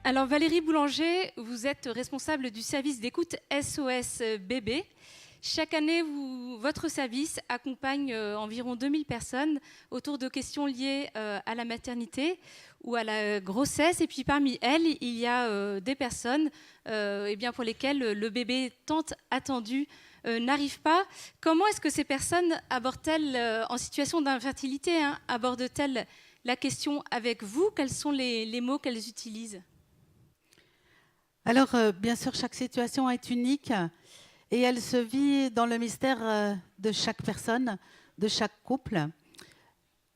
Alors Valérie Boulanger, vous êtes responsable du service d'écoute SOS Bébé. Chaque année, votre service accompagne environ 2000 personnes autour de questions liées à la maternité ou à la grossesse. Et puis parmi elles, il y a des personnes pour lesquelles le bébé tant attendu n'arrive pas. Comment est-ce que ces personnes abordent-elles, en situation d'infertilité, abordent-elles la question avec vous? Quels sont les mots qu'elles utilisent? Alors, bien sûr, chaque situation est unique et elle se vit dans le mystère de chaque personne, de chaque couple.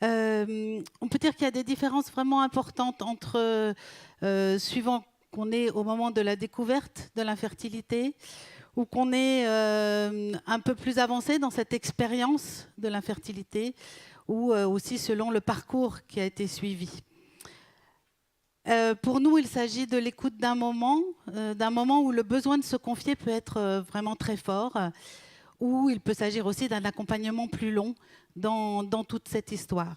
On peut dire qu'il y a des différences vraiment importantes entre, suivant qu'on est au moment de la découverte de l'infertilité ou qu'on est un peu plus avancé dans cette expérience de l'infertilité ou aussi selon le parcours qui a été suivi. Pour nous, il s'agit de l'écoute d'un moment où le besoin de se confier peut être vraiment très fort, où il peut s'agir aussi d'un accompagnement plus long dans toute cette histoire.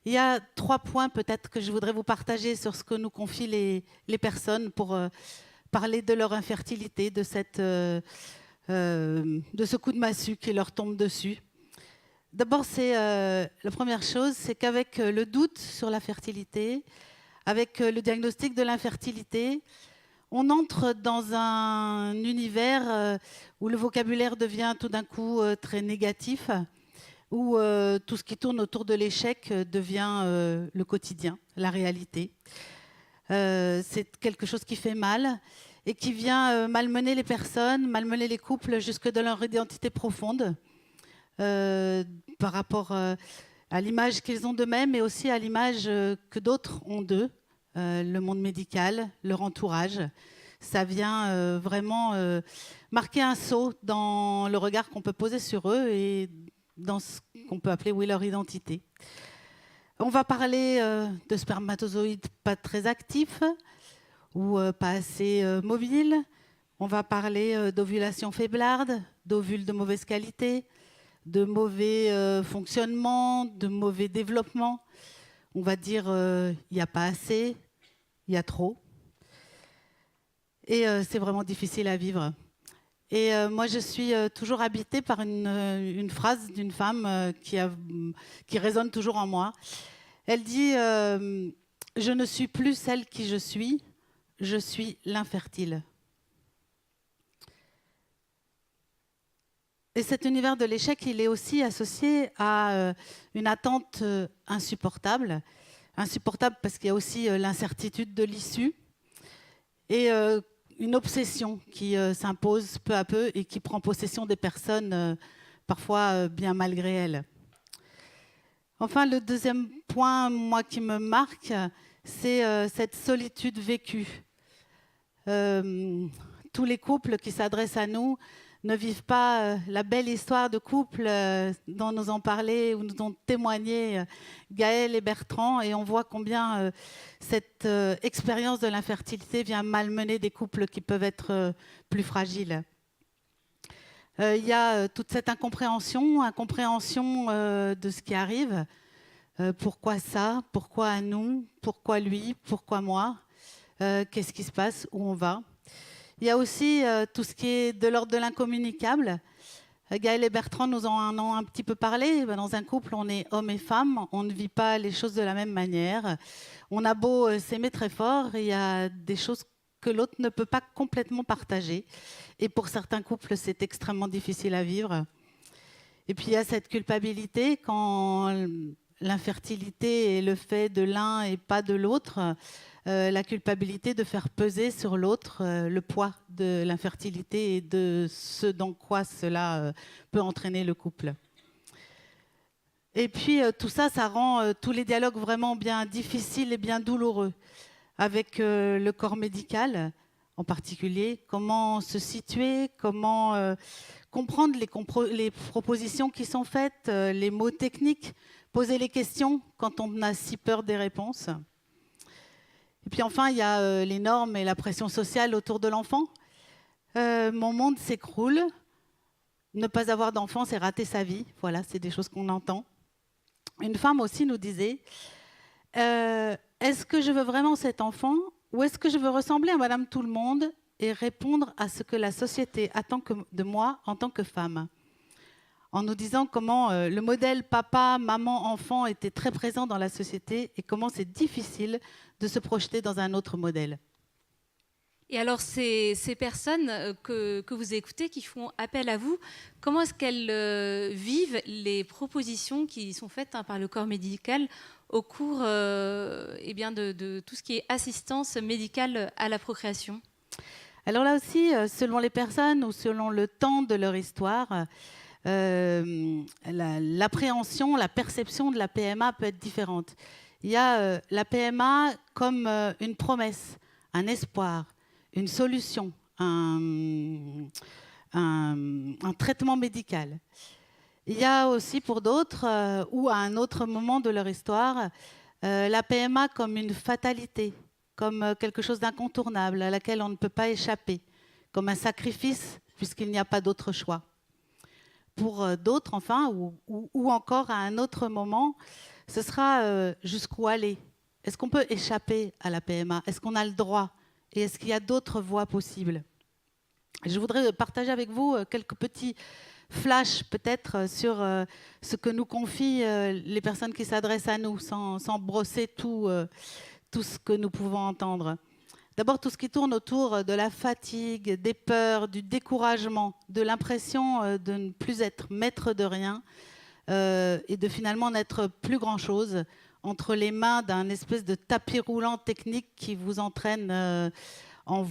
Il y a 3 points peut-être que je voudrais vous partager sur ce que nous confient les personnes pour parler de leur infertilité, de ce coup de massue qui leur tombe dessus. D'abord, la première chose, c'est qu'avec le doute sur la fertilité, avec le diagnostic de l'infertilité, on entre dans un univers où le vocabulaire devient tout d'un coup très négatif, où tout ce qui tourne autour de l'échec devient le quotidien, la réalité. C'est quelque chose qui fait mal et qui vient malmener les personnes, malmener les couples jusque dans leur identité profonde par rapport à l'image qu'ils ont d'eux-mêmes, mais aussi à l'image que d'autres ont d'eux, le monde médical, leur entourage. Ça vient vraiment marquer un saut dans le regard qu'on peut poser sur eux et dans ce qu'on peut appeler leur identité. On va parler de spermatozoïdes pas très actifs ou pas assez mobiles. On va parler d'ovulation faiblarde, d'ovules de mauvaise qualité, de mauvais fonctionnement, de mauvais développement. On va dire il n'y a pas assez, il y a trop. Et c'est vraiment difficile à vivre. Et moi, je suis toujours habitée par une phrase d'une femme qui résonne toujours en moi. Elle dit « Je ne suis plus celle qui je suis l'infertile ». Et cet univers de l'échec, il est aussi associé à une attente insupportable. Insupportable parce qu'il y a aussi l'incertitude de l'issue et une obsession qui s'impose peu à peu et qui prend possession des personnes, parfois bien malgré elles. Enfin, le deuxième point, moi, qui me marque, c'est cette solitude vécue. Tous les couples qui s'adressent à nous ne vivent pas la belle histoire de couple dont nous ont parlé ou nous ont témoigné Gaël et Bertrand, et on voit combien cette expérience de l'infertilité vient malmener des couples qui peuvent être plus fragiles. Il y a toute cette incompréhension de ce qui arrive. Pourquoi ça? Pourquoi à nous? Pourquoi lui? Pourquoi moi? Qu'est-ce qui se passe? Où on va? Il y a aussi tout ce qui est de l'ordre de l'incommunicable. Gaël et Bertrand nous en ont un petit peu parlé. Dans un couple, on est homme et femme, on ne vit pas les choses de la même manière. On a beau s'aimer très fort, il y a des choses que l'autre ne peut pas complètement partager. Et pour certains couples, c'est extrêmement difficile à vivre. Et puis il y a cette culpabilité quand l'infertilité est le fait de l'un et pas de l'autre. La culpabilité de faire peser sur l'autre le poids de l'infertilité et de ce dans quoi cela peut entraîner le couple. Et puis tout ça, ça rend tous les dialogues vraiment bien difficiles et bien douloureux avec le corps médical en particulier. Comment se situer, comment comprendre les propositions qui sont faites, les mots techniques, poser les questions quand on a si peur des réponses. Et puis enfin, il y a les normes et la pression sociale autour de l'enfant. Mon monde s'écroule. Ne pas avoir d'enfant, c'est rater sa vie. Voilà, c'est des choses qu'on entend. Une femme aussi nous disait est-ce que je veux vraiment cet enfant Ou est-ce que je veux ressembler à Madame Tout-le-Monde et répondre à ce que la société attend de moi en tant que femme ? En nous disant comment le modèle papa, maman, enfant était très présent dans la société et comment c'est difficile de se projeter dans un autre modèle. Et alors, ces personnes que vous écoutez, qui font appel à vous, comment est-ce qu'elles vivent les propositions qui sont faites par le corps médical au cours de tout ce qui est assistance médicale à la procréation ? Alors là aussi, selon les personnes ou selon le temps de leur histoire, l'appréhension, la perception de la PMA peut être différente. Il y a la PMA comme une promesse, un espoir, une solution, un traitement médical. Il y a aussi pour d'autres, ou à un autre moment de leur histoire, la PMA comme une fatalité, comme quelque chose d'incontournable à laquelle on ne peut pas échapper, comme un sacrifice puisqu'il n'y a pas d'autre choix. Pour d'autres, enfin, ou encore à un autre moment, ce sera jusqu'où aller. Est-ce qu'on peut échapper à la PMA ? Est-ce qu'on a le droit ? Et est-ce qu'il y a d'autres voies possibles ? Je voudrais partager avec vous quelques petits flashs peut-être sur ce que nous confient les personnes qui s'adressent à nous, sans brosser tout ce que nous pouvons entendre. D'abord, tout ce qui tourne autour de la fatigue, des peurs, du découragement, de l'impression de ne plus être maître de rien et de finalement n'être plus grand-chose entre les mains d'un espèce de tapis roulant technique qui vous entraîne en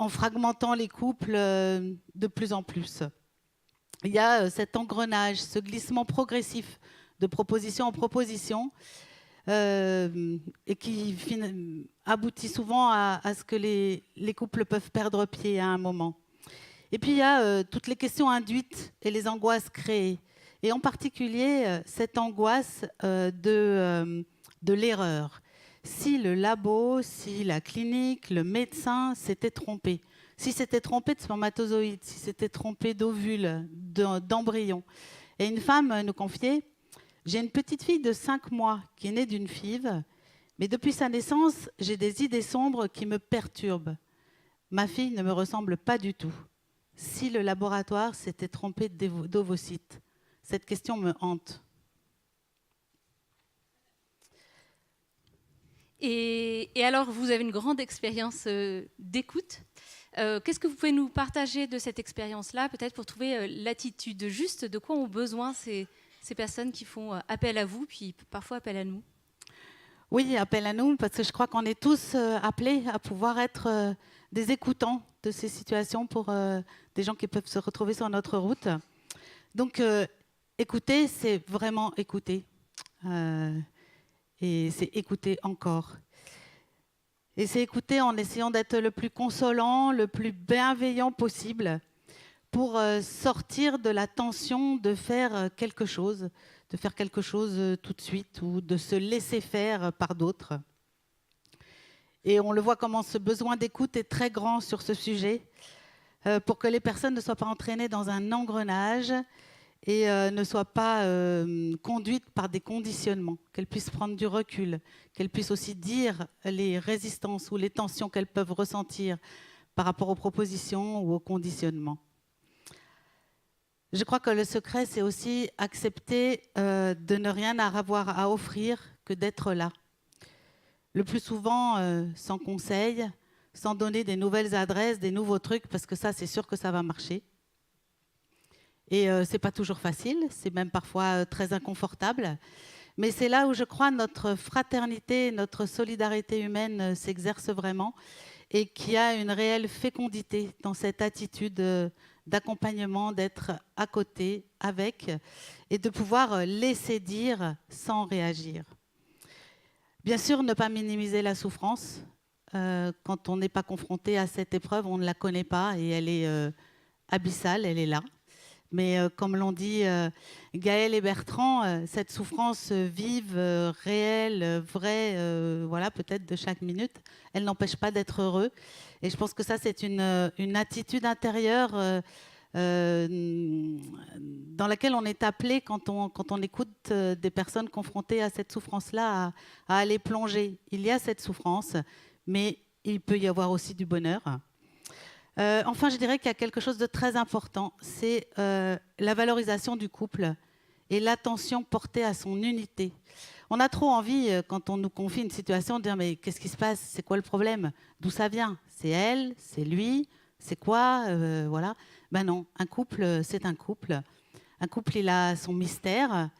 fragmentant les couples de plus en plus. Il y a cet engrenage, ce glissement progressif de proposition en proposition et qui aboutit souvent à ce que les couples peuvent perdre pied à un moment. Et puis il y a toutes les questions induites et les angoisses créées. Et en particulier, cette angoisse de l'erreur. Si le labo, si la clinique, le médecin s'était trompé, si s'était trompé de spermatozoïdes, si s'était trompé d'ovules, d'embryons. Et une femme nous confiait: j'ai une petite fille de 5 mois qui est née d'une FIV, mais depuis sa naissance, j'ai des idées sombres qui me perturbent. Ma fille ne me ressemble pas du tout. Si le laboratoire s'était trompé d'ovocytes, cette question me hante. Et alors, vous avez une grande expérience d'écoute. Qu'est-ce que vous pouvez nous partager de cette expérience-là, peut-être pour trouver l'attitude juste, de quoi ont besoin ces personnes qui font appel à vous, puis parfois appel à nous? Oui, appel à nous, parce que je crois qu'on est tous appelés à pouvoir être des écoutants de ces situations pour des gens qui peuvent se retrouver sur notre route. Donc, écouter, c'est vraiment écouter. Et c'est écouter encore. Et c'est écouter en essayant d'être le plus consolant, le plus bienveillant possible pour sortir de la tension de faire quelque chose tout de suite ou de se laisser faire par d'autres. Et on le voit comment ce besoin d'écoute est très grand sur ce sujet pour que les personnes ne soient pas entraînées dans un engrenage et ne soient pas conduites par des conditionnements, qu'elles puissent prendre du recul, qu'elles puissent aussi dire les résistances ou les tensions qu'elles peuvent ressentir par rapport aux propositions ou aux conditionnements. Je crois que le secret, c'est aussi accepter de ne rien avoir à offrir que d'être là. Le plus souvent, sans conseil, sans donner des nouvelles adresses, des nouveaux trucs, parce que ça, c'est sûr que ça va marcher. Et ce n'est pas toujours facile, c'est même parfois très inconfortable. Mais c'est là où je crois notre fraternité, notre solidarité humaine s'exerce vraiment et qu'il y a une réelle fécondité dans cette attitude d'accompagnement, d'être à côté, avec, et de pouvoir laisser dire sans réagir. Bien sûr, ne pas minimiser la souffrance. Quand on n'est pas confronté à cette épreuve, on ne la connaît pas et elle est abyssale, elle est là. Mais comme l'ont dit Gaël et Bertrand, cette souffrance vive, réelle, vraie, voilà, peut-être de chaque minute, elle n'empêche pas d'être heureux. Et je pense que ça, c'est une attitude intérieure dans laquelle on est appelé, quand on écoute des personnes confrontées à cette souffrance-là, à aller plonger. Il y a cette souffrance, mais il peut y avoir aussi du bonheur. Enfin, je dirais qu'il y a quelque chose de très important, c'est la valorisation du couple et l'attention portée à son unité. On a trop envie, quand on nous confie une situation, de dire « mais qu'est-ce qui se passe? C'est quoi le problème? D'où ça vient? C'est elle? C'est lui? C'est quoi ?» Voilà. Ben non, un couple, c'est un couple. Un couple, il a son mystère.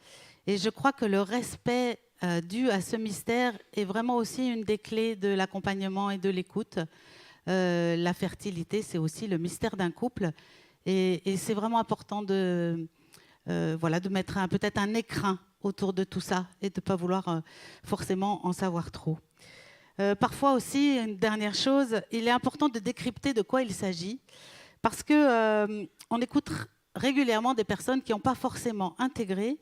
Et je crois que le respect dû à ce mystère est vraiment aussi une des clés de l'accompagnement et de l'écoute. La fertilité, c'est aussi le mystère d'un couple. Et c'est vraiment important de mettre peut-être un écrin autour de tout ça et de ne pas vouloir forcément en savoir trop. Parfois aussi, une dernière chose, il est important de décrypter de quoi il s'agit, parce qu'on écoute régulièrement des personnes qui n'ont pas forcément intégré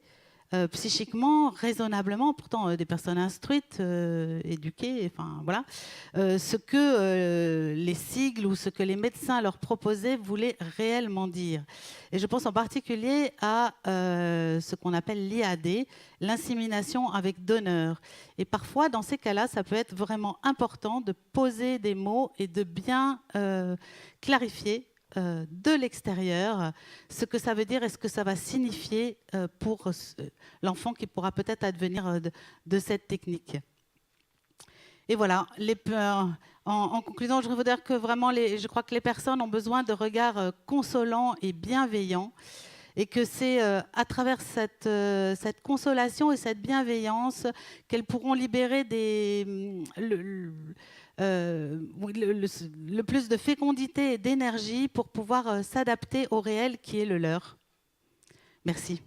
psychiquement, raisonnablement, pourtant des personnes instruites, éduquées, enfin voilà, ce que les sigles ou ce que les médecins leur proposaient voulaient réellement dire. Et je pense en particulier à ce qu'on appelle l'IAD, l'insémination avec donneur. Et parfois, dans ces cas-là, ça peut être vraiment important de poser des mots et de bien clarifier de l'extérieur ce que ça veut dire et ce que ça va signifier pour l'enfant qui pourra peut-être advenir de cette technique. Et voilà, en conclusion, je voudrais dire que vraiment, je crois que les personnes ont besoin de regards consolants et bienveillants, et que c'est à travers cette consolation et cette bienveillance qu'elles pourront libérer le plus de fécondité et d'énergie pour pouvoir s'adapter au réel qui est le leur. Merci.